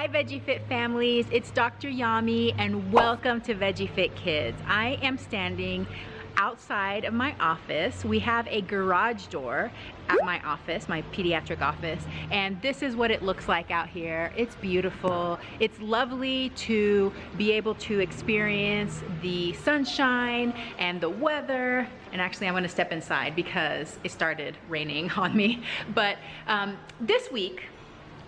Hi Veggie Fit families, it's Dr. Yami and welcome to Veggie Fit Kids. I am standing outside of my office. We have a garage door at my office, my pediatric office, and this is what it looks like out here. It's beautiful. It's lovely to be able to experience the sunshine and the weather. And actually I'm gonna step inside because it started raining on me. But this week,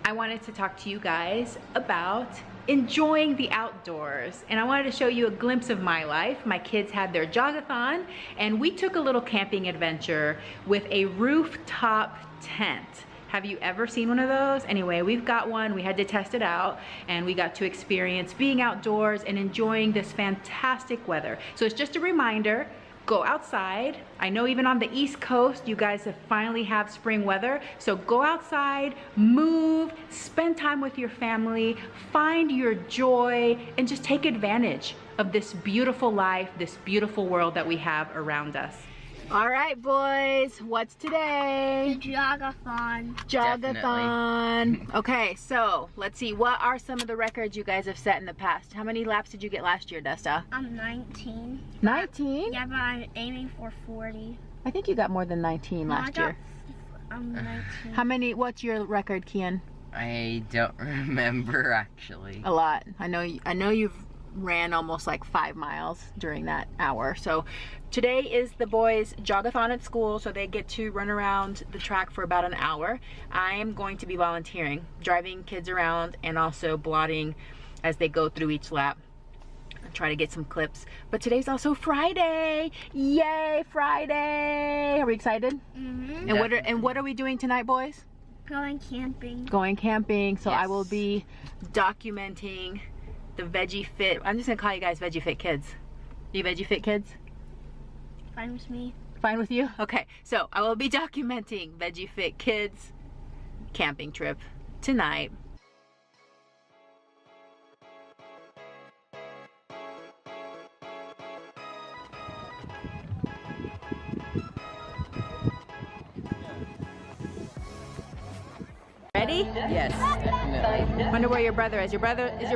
I wanted to talk to you guys about enjoying the outdoors, and I wanted to show you a glimpse of my life. My kids had their jog-a-thon and we took a little camping adventure with a rooftop tent. Have you ever seen one of those? Anyway, we've got one. We had to test it out and we got to experience being outdoors and enjoying this fantastic weather. So it's just a reminder, go outside. I know even on the East Coast, you guys have finally have spring weather. So go outside, move, spend time with your family, find your joy, and just take advantage of this beautiful life, this beautiful world that we have around us. All right, boys, what's today? The jog-a-thon. Jog-a-thon. Okay, so let's see. What are some of the records you guys have set in the past? How many laps did you get last year, Desta? I'm 19. 19? Yeah, but I'm aiming for 40. I think you got more than 19 last year. I'm 19. How many? What's your record, Kian? I don't remember actually. A lot. I know you've ran almost like 5 miles during that hour. So today is the boys' jog-a-thon at school, so they get to run around the track for about an hour. I am going to be volunteering, driving kids around and also blotting as they go through each lap. I'll try to get some clips. But today's also Friday. Yay, Friday! Are we excited? Mm-hmm. And what are we doing tonight, boys? Going camping. Going camping. So Yes. I will be documenting the Veggie Fit. I'm just gonna call you guys Veggie Fit Kids. You Veggie Fit Kids? Fine with me. Fine with you? Okay, so I will be documenting Veggie Fit Kids camping trip tonight. Ready? Yes, definitely. Wonder where your brother is. Is your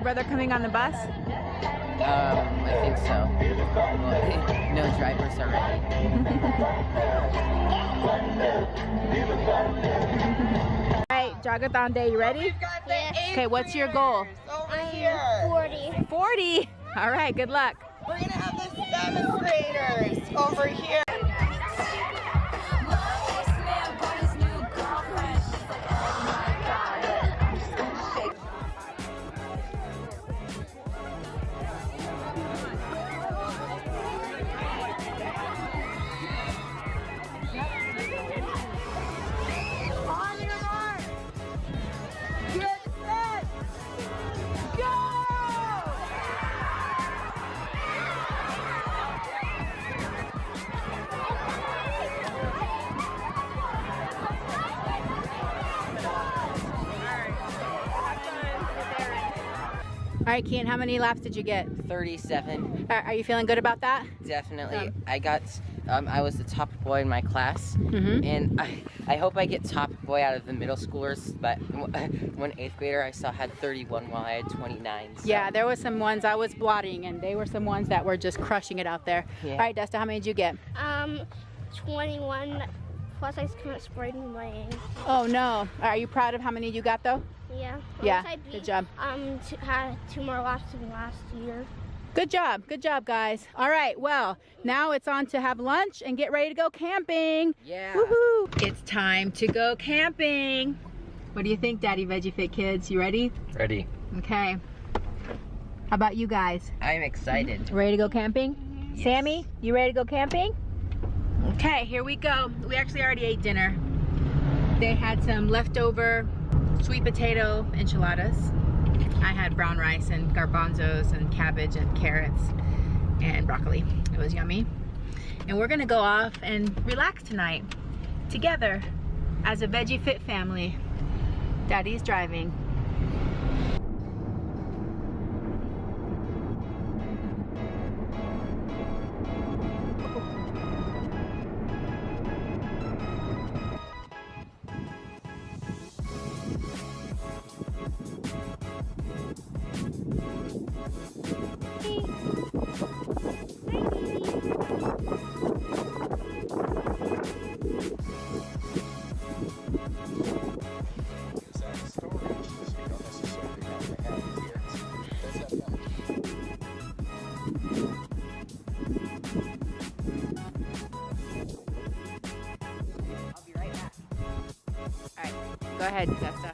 brother coming on the bus? I think so. Well, no drivers are ready. All right, jog-a-thon day, you ready? Yes. Okay, what's your goal? Over here. 40. 40. All right, good luck. We're gonna have the 7th graders over here. All right, Kian, how many laps did you get? 37. Are you feeling good about that? Definitely. I got, I was the top boy in my class, Mm-hmm. and I hope I get top boy out of the middle schoolers, but one 8th grader I saw had 31 while I had 29. So. Yeah, there was some ones I was blotting, and they were some ones that were just crushing it out there. Yeah. All right, Desta, how many did you get? 21. Plus I sprained my ankle. Oh, no. Are you proud of how many you got, though? Yeah. Yeah, Unless I beat, good job. Had 2 more laps than last year. Good job, guys. All right, well, now it's on to have lunch and get ready to go camping. Yeah. Woohoo! It's time to go camping. What do you think, Daddy Veggie Fit Kids? You ready? Ready. Okay. How about you guys? I'm excited. Ready to go camping? Yes. Sammy, you ready to go camping? Okay, here we go. We actually already ate dinner. They had some leftover sweet potato enchiladas. I had brown rice and garbanzos and cabbage and carrots and broccoli. It was yummy. And we're gonna go off and relax tonight together as a Veggie Fit family. Daddy's driving. Go ahead, Tessa.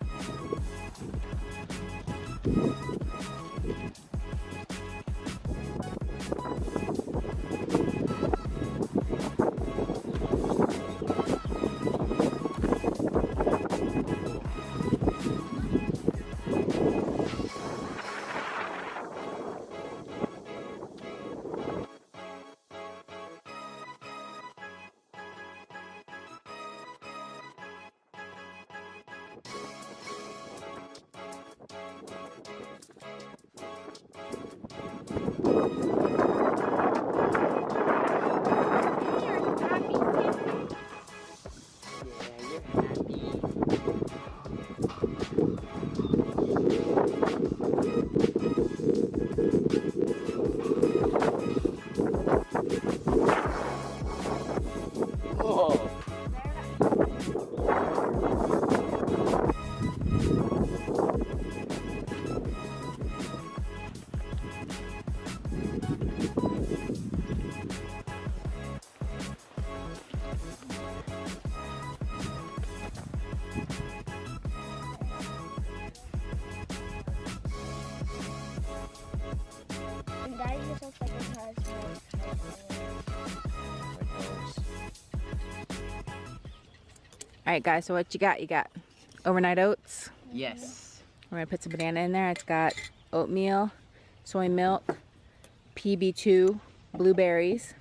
And Daddy just looks like a cosmo. All right, guys, so what you got? You got overnight oats. Yes. We're gonna put some banana in there. It's got oatmeal, soy milk, PB2, blueberries,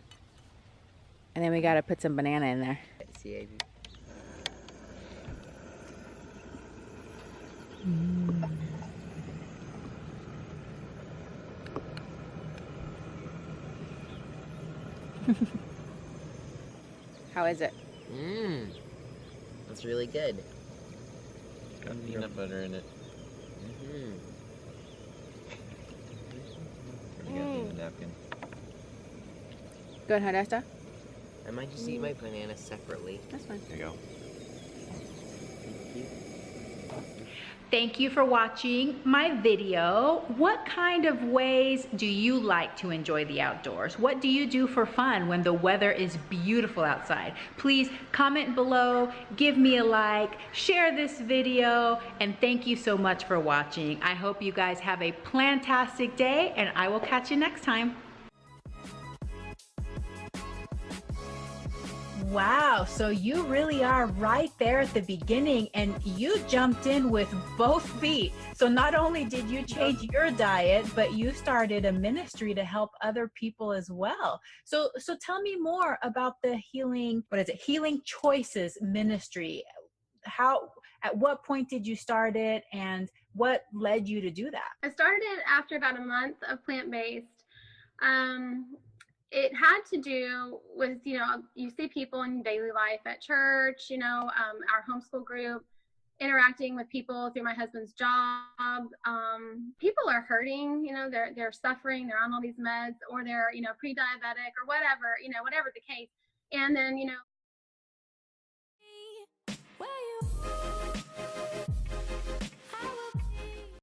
and then we gotta put some banana in there. How is it? Mmm. That's really good. Got peanut butter in it. Mm-hmm. You gotta do the napkin. Go ahead, Esther. I might just eat my banana separately. That's fine. There you go. Thank you for watching my video. What kind of ways do you like to enjoy the outdoors? What do you do for fun when the weather is beautiful outside? Please comment below, give me a like, share this video, and thank you so much for watching. I hope you guys have a plantastic day, and I will catch you next time. Wow, so you really are right there at the beginning, and you jumped in with both feet. So not only did you change your diet, but you started a ministry to help other people as well. So tell me more about the Healing Choices ministry. At what point did you start it, and what led you to do that? I started after about a month of plant-based. It had to do with, you see people in daily life at church, our homeschool group, interacting with people through my husband's job. People are hurting, they're suffering, they're on all these meds, or they're, pre-diabetic or whatever the case. And then,